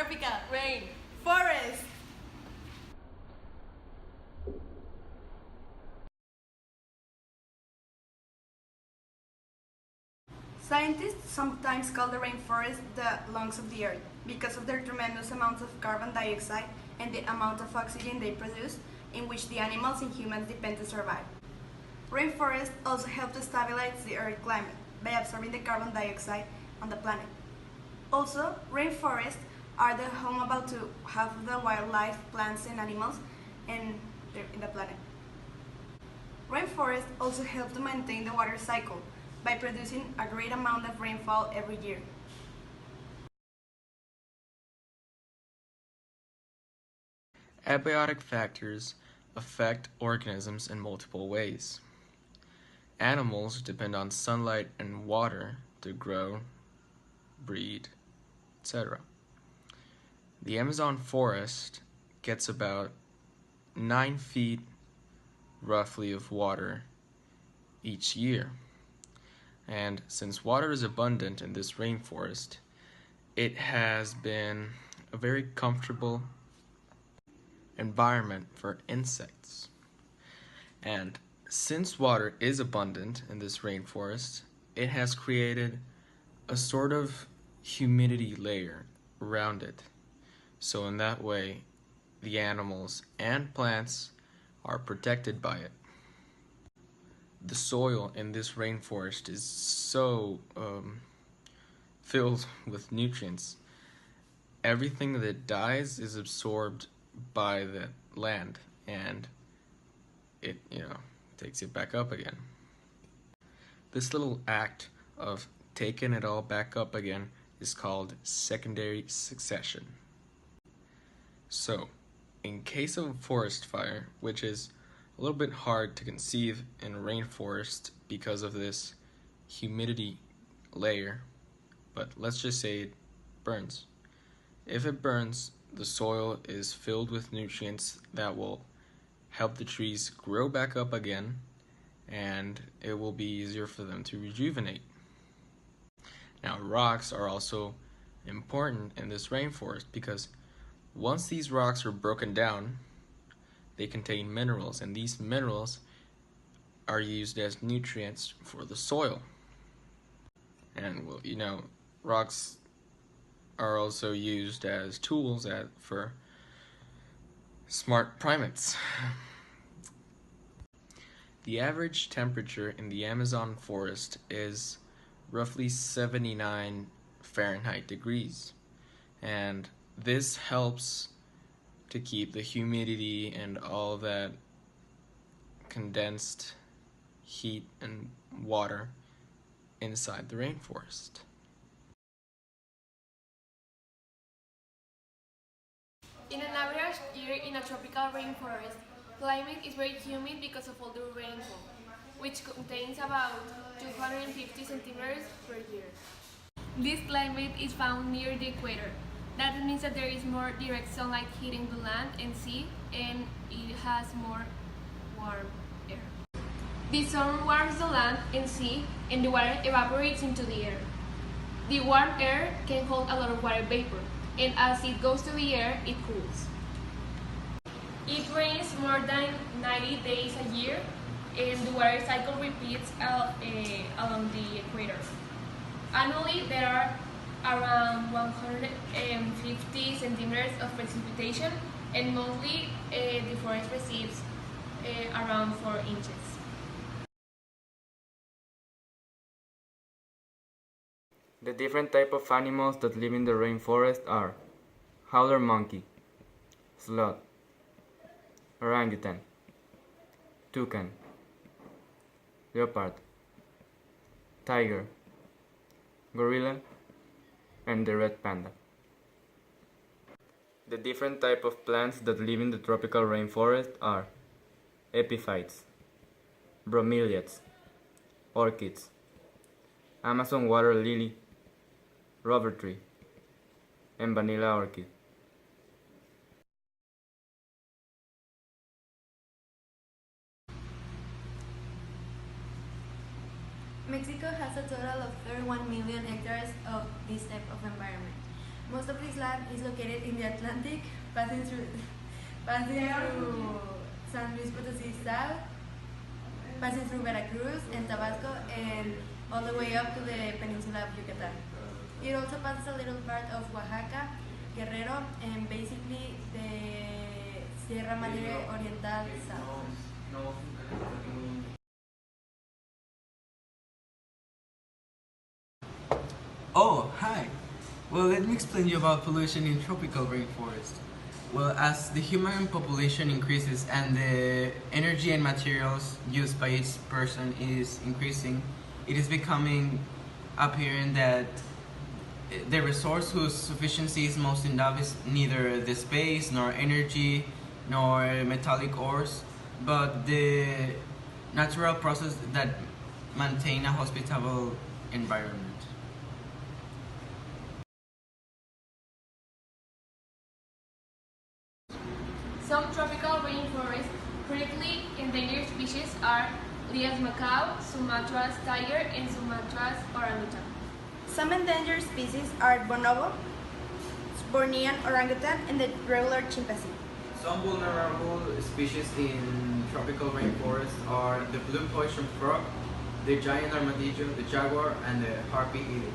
tropical rain forest. Scientists sometimes call the rainforest the lungs of the earth because of their tremendous amounts of carbon dioxide and the amount of oxygen they produce, in which the animals and humans depend to survive. Rainforests also help to stabilize the Earth's climate by absorbing the carbon dioxide on the planet. Also, rainforests are the home about to half of the wildlife, plants, and animals in the planet. Rainforests also help to maintain the water cycle by producing a great amount of rainfall every year. Abiotic factors affect organisms in multiple ways. Animals depend on sunlight and water to grow, breed, etc. The Amazon forest gets about 9 feet roughly of water each year. And since water is abundant in this rainforest, it has been a very comfortable environment for insects. And since water is abundant in this rainforest, it has created a sort of humidity layer around it. So in that way, the animals and plants are protected by it. The soil in this rainforest is so filled with nutrients. Everything that dies is absorbed by the land, and it, takes it back up again. This little act of taking it all back up again is called secondary succession. So, in case of a forest fire, which is a little bit hard to conceive in a rainforest because of this humidity layer, but let's just say it burns. If it burns, the soil is filled with nutrients that will help the trees grow back up again, and it will be easier for them to rejuvenate. Now, rocks are also important in this rainforest because once these rocks are broken down, they contain minerals, and these minerals are used as nutrients for the soil. And rocks are also used as tools for smart primates. The average temperature in the Amazon forest is roughly 79 Fahrenheit degrees, and this helps to keep the humidity and all that condensed heat and water inside the rainforest. In an average year in a tropical rainforest, climate is very humid because of all the rainfall, which contains about 250 centimeters per year. This climate is found near the equator. That means that there is more direct sunlight hitting the land and sea, and it has more warm air. The sun warms the land and sea, and the water evaporates into the air. The warm air can hold a lot of water vapor, and as it goes to the air, it cools. It rains more than 90 days a year, and the water cycle repeats along the equator. Annually, there are around 150 centimeters of precipitation, and monthly the forest receives around 4 inches. The different type of animals that live in the rainforest are howler monkey, sloth, orangutan, toucan, leopard, tiger, gorilla, and the red panda. The different type of plants that live in the tropical rainforest are epiphytes, bromeliads, orchids, Amazon water lily, rubber tree, and vanilla orchid. Mexico has a total of 31 million hectares of this type of environment, Most of this land is located in the Atlantic, passing through San Luis Potosí south, passing through Veracruz and Tabasco, and all the way up to the peninsula of Yucatan. It also passes a little part of Oaxaca, Guerrero, and basically the Sierra Madre Oriental south. Oh, hi. Well, let me explain you about pollution in tropical rainforest. Well, as the human population increases and the energy and materials used by each person is increasing, it is becoming apparent that the resource whose sufficiency is most in doubt is neither the space, nor energy, nor metallic ores, but the natural process that maintain a hospitable environment. Some tropical rainforest critically endangered species are Leah's macaw, Sumatra's tiger, and Sumatra's orangutan. Some endangered species are bonobo, Bornean orangutan, and the regular chimpanzee. Some vulnerable species in tropical rainforests are the blue poison frog, the giant armadillo, the jaguar, and the harpy eagle.